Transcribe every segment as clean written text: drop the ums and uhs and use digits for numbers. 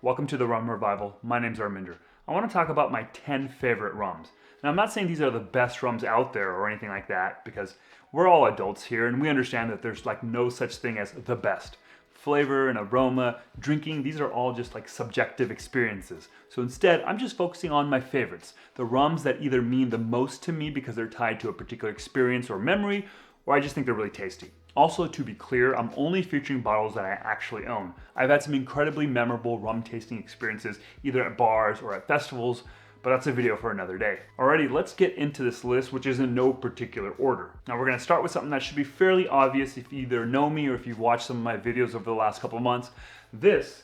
Welcome to the Rum Revival. My name's Arminder. I want to talk about my 10 favorite rums. Now, I'm not saying these are the best rums out there or anything like that, because we're all adults here and we understand that there's like no such thing as the best. Flavor and aroma, drinking, these are all just like subjective experiences. So instead, I'm just focusing on my favorites, the rums that either mean the most to me because they're tied to a particular experience or memory, or I just think they're really tasty. Also, to be clear, I'm only featuring bottles that I actually own. I've had some incredibly memorable rum tasting experiences, either at bars or at festivals, but that's a video for another day. Alrighty, let's get into this list, which is in no particular order. Now we're gonna start with something that should be fairly obvious if you either know me or if you've watched some of my videos over the last couple of months. This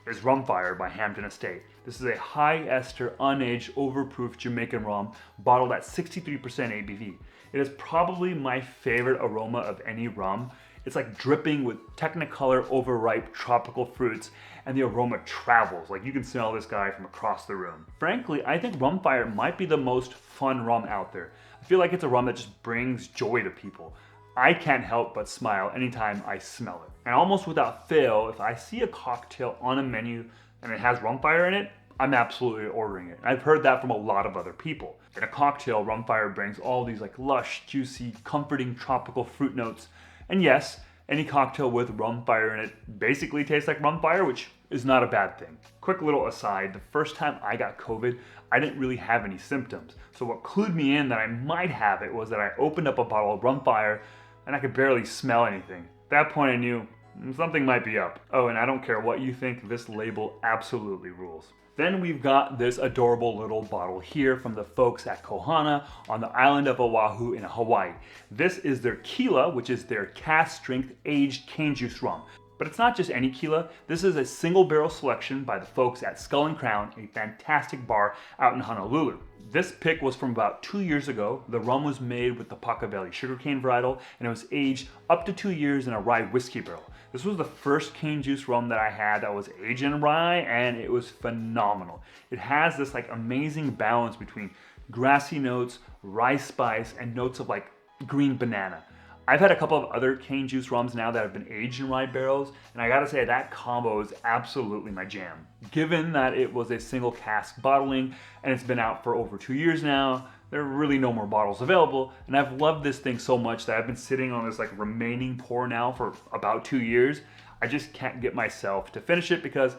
is Rumfire by Hampden Estate. This is a high ester, unaged, overproof Jamaican rum bottled at 63% ABV. It is probably my favorite aroma of any rum. It's like dripping with Technicolor overripe tropical fruits, and the aroma travels. Like you can smell this guy from across the room. Frankly, I think Rumfire might be the most fun rum out there. I feel like it's a rum that just brings joy to people. I can't help but smile anytime I smell it. And almost without fail, if I see a cocktail on a menu and it has Rumfire in it, I'm absolutely ordering it. I've heard that from a lot of other people. In a cocktail, Rumfire brings all these like lush, juicy, comforting tropical fruit notes. And yes, any cocktail with Rumfire in it basically tastes like Rumfire, which is not a bad thing. Quick little aside, the first time I got COVID, I didn't really have any symptoms. So what clued me in that I might have it was that I opened up a bottle of Rumfire and I could barely smell anything. At that point I knew something might be up. Oh, and I don't care what you think, this label absolutely rules. Then we've got this adorable little bottle here from the folks at Kohana on the island of Oahu in Hawaii. This is their Kila, which is their cask strength aged cane juice rum. But it's not just any Kila. This is a single barrel selection by the folks at Skull and Crown, a fantastic bar out in Honolulu. This pick was from about 2 years ago. The rum was made with the Pakaveli sugarcane varietal, and it was aged up to 2 years in a rye whiskey barrel. This was the first cane juice rum that I had that was aged in rye, and it was phenomenal. It has this like amazing balance between grassy notes, rye spice, and notes of like green banana. I've had a couple of other cane juice rums now that have been aged in rye barrels, and I gotta say that combo is absolutely my jam. Given that it was a single cask bottling and it's been out for over 2 years now, there are really no more bottles available, and I've loved this thing so much that I've been sitting on this like remaining pour now for about 2 years. I just can't get myself to finish it because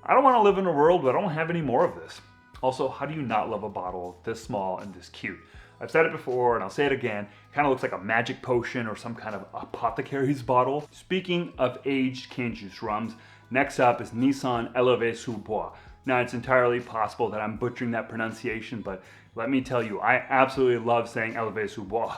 I don't want to live in a world where I don't have any more of this. Also, how do you not love a bottle this small and this cute? I've said it before and I'll say it again, it kind of looks like a magic potion or some kind of apothecary's bottle. Speaking of aged cane juice rums, next up is Neisson Eleve Bois. Now it's entirely possible that I'm butchering that pronunciation, but let me tell you, I absolutely love saying Eleve Bois.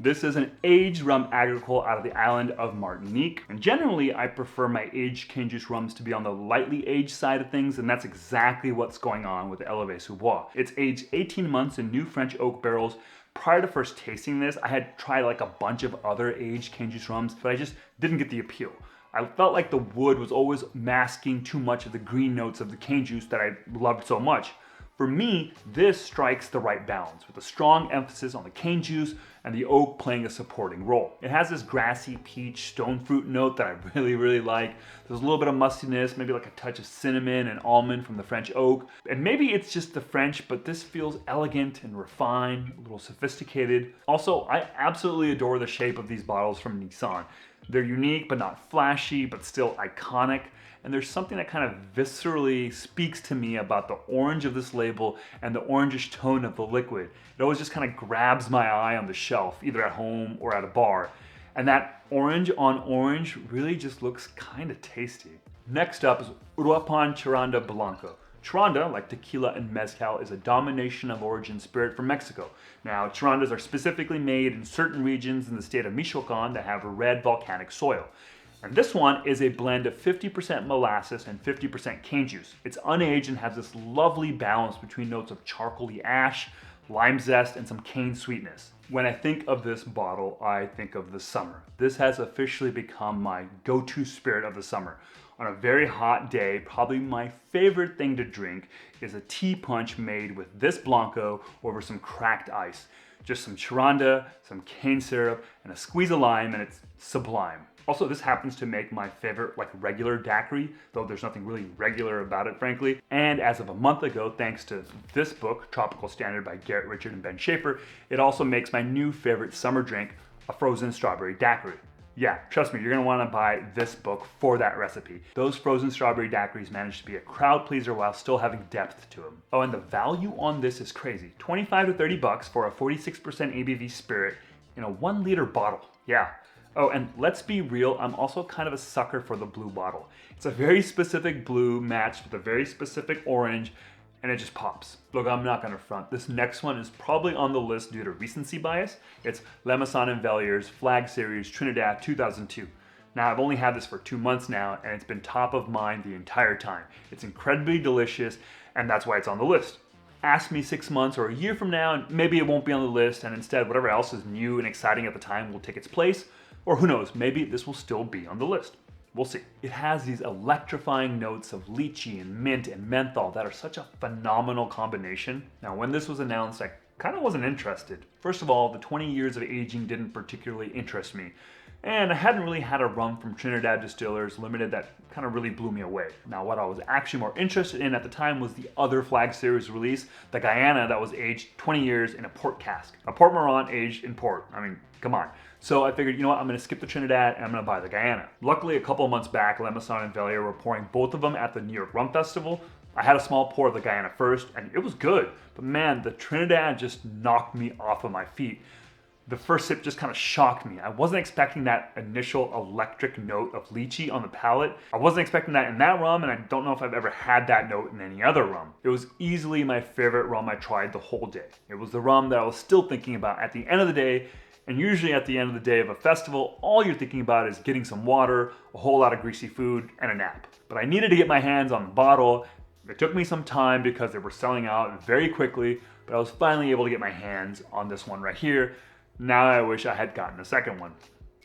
This is an aged rum agricole out of the island of Martinique. And generally, I prefer my aged cane juice rums to be on the lightly aged side of things, and that's exactly what's going on with the Eleve Bois. It's aged 18 months in new French oak barrels. Prior to first tasting this, I had tried like a bunch of other aged cane juice rums, but I just didn't get the appeal. I felt like the wood was always masking too much of the green notes of the cane juice that I loved so much. For me, this strikes the right balance with a strong emphasis on the cane juice and the oak playing a supporting role. It has this grassy peach stone fruit note that I really like. There's a little bit of mustiness, maybe like a touch of cinnamon and almond from the French oak. And maybe it's just the French, but this feels elegant and refined, a little sophisticated. Also, I absolutely adore the shape of these bottles from Neisson. They're unique, but not flashy, but still iconic. And there's something that kind of viscerally speaks to me about the orange of this label and the orangish tone of the liquid. It always just kind of grabs my eye on the shelf, either at home or at a bar. And that orange on orange really just looks kind of tasty. Next up is Uruapan Charanda Blanco. Charanda, like tequila and mezcal, is a domination of origin spirit from Mexico. Now, Charandas are specifically made in certain regions in the state of Michoacan that have a red volcanic soil. And this one is a blend of 50% molasses and 50% cane juice. It's unaged and has this lovely balance between notes of charcoaly ash, lime zest, and some cane sweetness. When I think of this bottle, I think of the summer. This has officially become my go-to spirit of the summer. On a very hot day, probably my favorite thing to drink is a tea punch made with this Blanco over some cracked ice. Just some Charanda, some cane syrup, and a squeeze of lime, and it's sublime. Also, this happens to make my favorite like regular daiquiri, though there's nothing really regular about it, frankly. And as of a month ago, thanks to this book, Tropical Standard by Garrett Richard and Ben Schaefer, it also makes my new favorite summer drink, a frozen strawberry daiquiri. Yeah, trust me, you're gonna wanna buy this book for that recipe. Those frozen strawberry daiquiris manage to be a crowd pleaser while still having depth to them. Oh, and the value on this is crazy. 25 to 30 bucks for a 46% ABV spirit in a 1 liter bottle. Yeah. Oh, and let's be real, I'm also kind of a sucker for the blue bottle. It's a very specific blue matched with a very specific orange, and it just pops. Look, I'm not gonna front. This next one is probably on the list due to recency bias. It's Maison and Velier's Flag Series Trinidad 2002. Now, I've only had this for 2 months now, and it's been top of mind the entire time. It's incredibly delicious, and that's why it's on the list. Ask me 6 months or a year from now, and maybe it won't be on the list, and instead whatever else is new and exciting at the time will take its place. Or who knows, maybe this will still be on the list. We'll see. It has these electrifying notes of lychee and mint and menthol that are such a phenomenal combination. Now, when this was announced, I kind of wasn't interested. First of all, the 20 years of aging didn't particularly interest me. And I hadn't really had a rum from Trinidad Distillers Limited that kind of really blew me away. Now, what I was actually more interested in at the time was the other Flag Series release, the Guyana, that was aged 20 years in a port cask. A Port Moran aged in port. I mean, come on. So I figured, you know what, I'm gonna skip the Trinidad and I'm gonna buy the Guyana. Luckily, a couple of months back, Maison and Velier were pouring both of them at the New York Rum Festival. I had a small pour of the Guyana first, and it was good. But man, the Trinidad just knocked me off of my feet. The first sip just kind of shocked me. I wasn't expecting that initial electric note of lychee on the palate. I wasn't expecting that in that rum, and I don't know if I've ever had that note in any other rum. It was easily my favorite rum I tried the whole day. It was the rum that I was still thinking about at the end of the day, and usually at the end of the day of a festival, all you're thinking about is getting some water, a whole lot of greasy food, and a nap. But I needed to get my hands on the bottle. It took me some time because they were selling out very quickly, but I was finally able to get my hands on this one right here. Now I wish I had gotten a second one.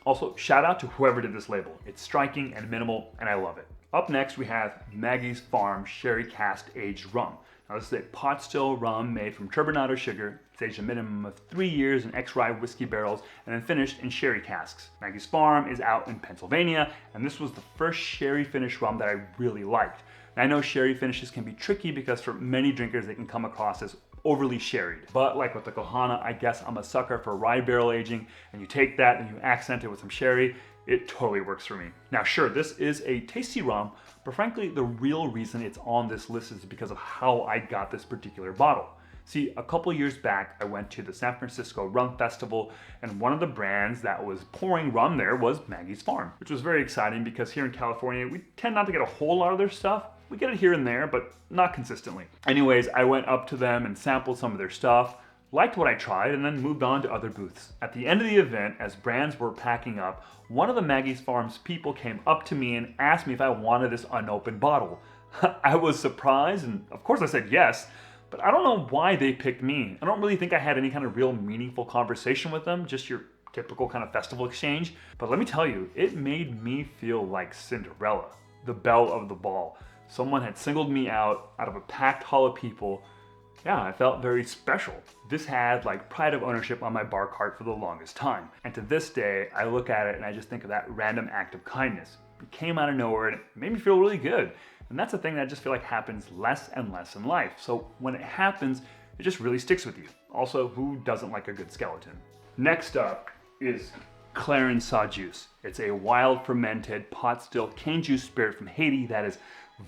Also, shout out to whoever did this label. It's striking and minimal, and I love it. Up next, we have Maggie's Farm Sherry Cask Aged Rum. Now, this is a pot still rum made from turbinado sugar. It's aged a minimum of 3 years in ex-rye whiskey barrels and then finished in sherry casks. Maggie's Farm is out in Pennsylvania, and this was the first sherry finish rum that I really liked. And I know sherry finishes can be tricky because for many drinkers, they can come across as overly sherried. But like with the Kohana, I guess I'm a sucker for rye barrel aging, and you take that and you accent it with some sherry, it totally works for me. Now sure, this is a tasty rum, but frankly, the real reason it's on this list is because of how I got this particular bottle. See, a couple years back, I went to the San Francisco Rum Festival, and one of the brands that was pouring rum there was Maggie's Farm, which was very exciting because here in California, we tend not to get a whole lot of their stuff. We get it here and there, but not consistently. Anyways, I went up to them and sampled some of their stuff, liked what I tried, and then moved on to other booths. At the end of the event, as brands were packing up, one of the Maggie's Farms people came up to me and asked me if I wanted this unopened bottle. I was surprised, and of course I said yes, but I don't know why they picked me. I don't really think I had any kind of real meaningful conversation with them, just your typical kind of festival exchange. But let me tell you, it made me feel like Cinderella, the belle of the ball. Someone had singled me out of a packed hall of people. Yeah, I felt very special. This had like pride of ownership on my bar cart for the longest time. And to this day, I look at it and I just think of that random act of kindness. It came out of nowhere and it made me feel really good. And that's a thing that I just feel like happens less and less in life. So when it happens, it just really sticks with you. Also, who doesn't like a good skeleton? Next up is Clairin Sajous. It's a wild fermented pot still cane juice spirit from Haiti that is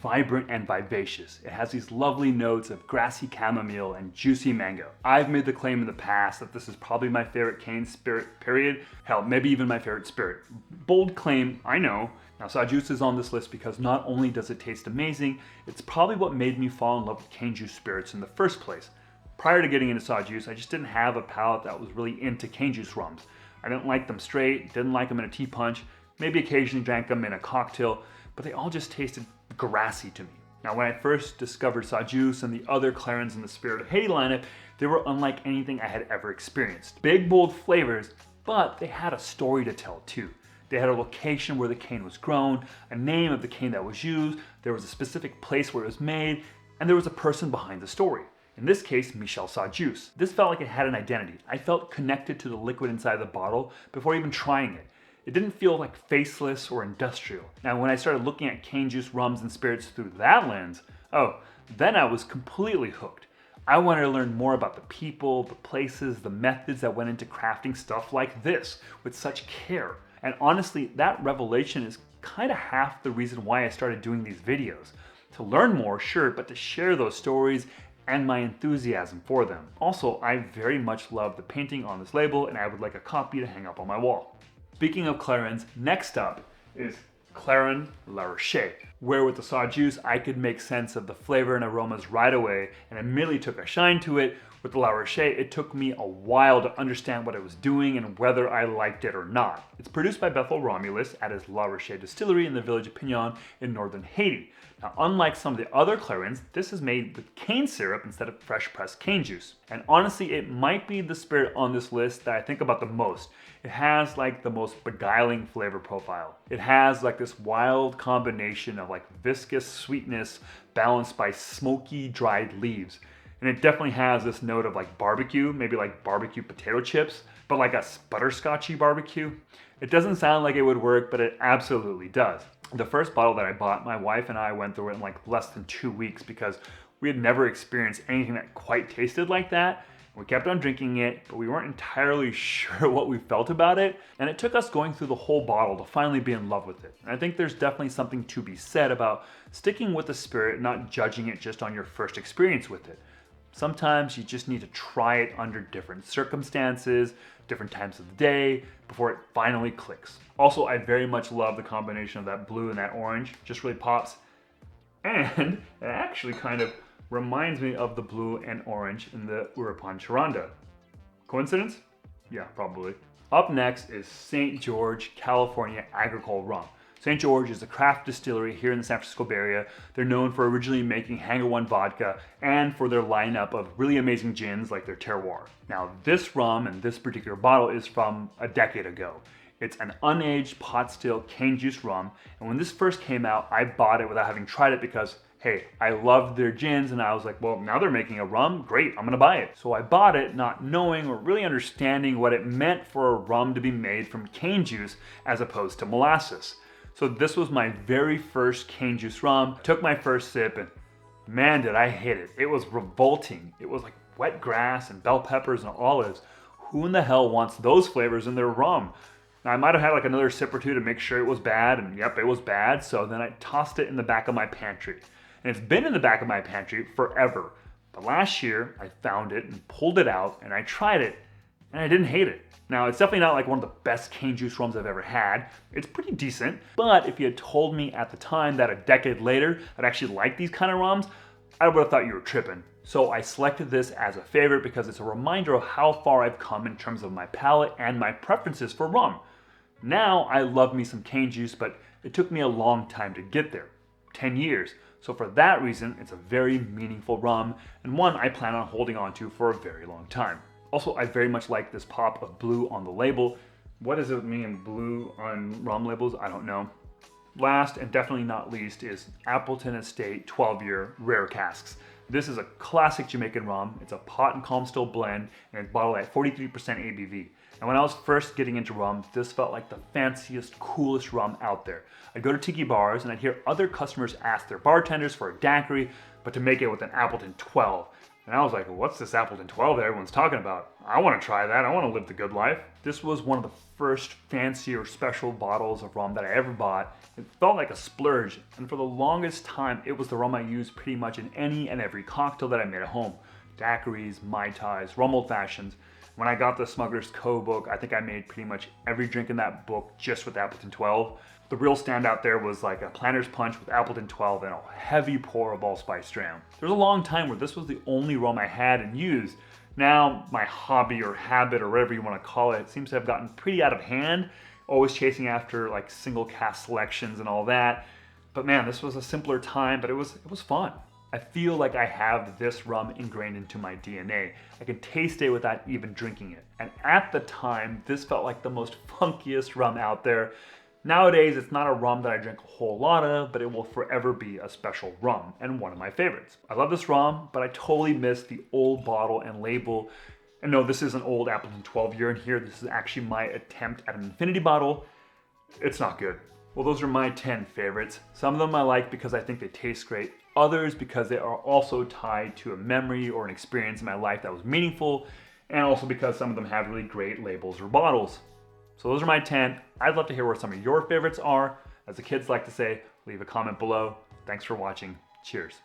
vibrant and vivacious. It has these lovely notes of grassy chamomile and juicy mango. I've made the claim in the past that this is probably my favorite cane spirit, period. Hell, maybe even my favorite spirit. Bold claim, I know. Now, Sajous is on this list because not only does it taste amazing, it's probably what made me fall in love with cane juice spirits in the first place. Prior to getting into Sajous, I just didn't have a palate that was really into cane juice rums. I didn't like them straight, didn't like them in a tea punch, maybe occasionally drank them in a cocktail, but they all just tasted grassy to me. Now, when I first discovered Sajous and the other Clairins in the Spirit of Haiti lineup, they were unlike anything I had ever experienced. Big, bold flavors, but they had a story to tell too. They had a location where the cane was grown, a name of the cane that was used, there was a specific place where it was made, and there was a person behind the story. In this case, Michel Sajous. This felt like it had an identity. I felt connected to the liquid inside the bottle before even trying it. It didn't feel like faceless or industrial. Now, when I started looking at cane juice, rums, and spirits through that lens, oh, then I was completely hooked. I wanted to learn more about the people, the places, the methods that went into crafting stuff like this with such care. And honestly, that revelation is kind of half the reason why I started doing these videos. To learn more, sure, but to share those stories and my enthusiasm for them. Also, I very much love the painting on this label, and I would like a copy to hang up on my wall. Speaking of Clairins, next up is Clairin Le Rocher, where with the Sajous I could make sense of the flavor and aromas right away and immediately took a shine to it. With the Le Rocher, it took me a while to understand what it was doing and whether I liked it or not. It's produced by Bethel Romulus at his Le Rocher distillery in the village of Pignon in northern Haiti. Now, unlike some of the other Clairins, this is made with cane syrup instead of fresh pressed cane juice. And honestly, it might be the spirit on this list that I think about the most. It has like the most beguiling flavor profile. It has like this wild combination of like viscous sweetness balanced by smoky dried leaves. And it definitely has this note of like barbecue, maybe like barbecue potato chips, but like a butterscotchy barbecue. It doesn't sound like it would work, but it absolutely does. The first bottle that I bought, my wife and I went through it in like less than 2 weeks because we had never experienced anything that quite tasted like that. We kept on drinking it, but we weren't entirely sure what we felt about it. And it took us going through the whole bottle to finally be in love with it. And I think there's definitely something to be said about sticking with the spirit, not judging it just on your first experience with it. Sometimes you just need to try it under different circumstances, different times of the day, before it finally clicks. Also, I very much love the combination of that blue and that orange. Just really pops. And it actually kind of reminds me of the blue and orange in the Uruapan Charanda. Coincidence? Yeah, probably. Up next is St. George, California Agricole Rum. St. George is a craft distillery here in the San Francisco Bay Area. They're known for originally making Hangar One vodka and for their lineup of really amazing gins like their terroir. Now, this rum and this particular bottle is from a decade ago. It's an unaged pot still cane juice rum, and when this first came out, I bought it without having tried it because, hey, I loved their gins, and I was like, well, now they're making a rum, great, I'm gonna buy it. So I bought it not knowing or really understanding what it meant for a rum to be made from cane juice as opposed to molasses. So this was my very first cane juice rum. Took my first sip and man, did I hate it. It was revolting. It was like wet grass and bell peppers and olives. Who in the hell wants those flavors in their rum? Now I might have had like another sip or two to make sure it was bad, and yep, it was bad. So then I tossed it in the back of my pantry. And it's been in the back of my pantry forever. But last year I found it and pulled it out and I tried it and I didn't hate it. Now, it's definitely not like one of the best cane juice rums I've ever had. It's pretty decent, but if you had told me at the time that a decade later I'd actually like these kind of rums, I would have thought you were tripping. So I selected this as a favorite because it's a reminder of how far I've come in terms of my palate and my preferences for rum. Now, I love me some cane juice, but it took me a long time to get there, 10 years. So for that reason, it's a very meaningful rum and one I plan on holding on to for a very long time. Also, I very much like this pop of blue on the label. What does it mean, blue on rum labels? I don't know. Last and definitely not least is Appleton Estate 12-year Rare Casks. This is a classic Jamaican rum. It's a pot and calm still blend and it's bottled at 43% ABV. And when I was first getting into rum, this felt like the fanciest, coolest rum out there. I'd go to tiki bars and I'd hear other customers ask their bartenders for a daiquiri, but to make it with an Appleton 12. And I was like, what's this Appleton 12 that everyone's talking about? I want to try that. I want to live the good life. This was one of the first fancy or special bottles of rum that I ever bought. It felt like a splurge. And for the longest time, it was the rum I used pretty much in any and every cocktail that I made at home. Daiquiris, Mai Tais, rum old fashions. When I got the Smuggler's Cove book, I think I made pretty much every drink in that book just with Appleton 12. The real standout there was like a Planter's Punch with Appleton 12 and a heavy pour of allspice dram. There was a long time where this was the only rum I had and used. Now, my hobby or habit or whatever you want to call it seems to have gotten pretty out of hand, always chasing after like single cast selections and all that. But man, this was a simpler time, but it was fun. I feel like I have this rum ingrained into my DNA. I can taste it without even drinking it. And at the time, this felt like the most funkiest rum out there. Nowadays, it's not a rum that I drink a whole lot of, but it will forever be a special rum and one of my favorites. I love this rum, but I totally miss the old bottle and label. And no, this is an old Appleton 12 year in here. This is actually my attempt at an infinity bottle. it's not good. Well, those are my 10 favorites. Some of them I like because I think they taste great. Others because they are also tied to a memory or an experience in my life that was meaningful, and also because some of them have really great labels or bottles. So those are my 10. I'd love to hear what some of your favorites are. As the kids like to say, leave a comment below. Thanks for watching. Cheers.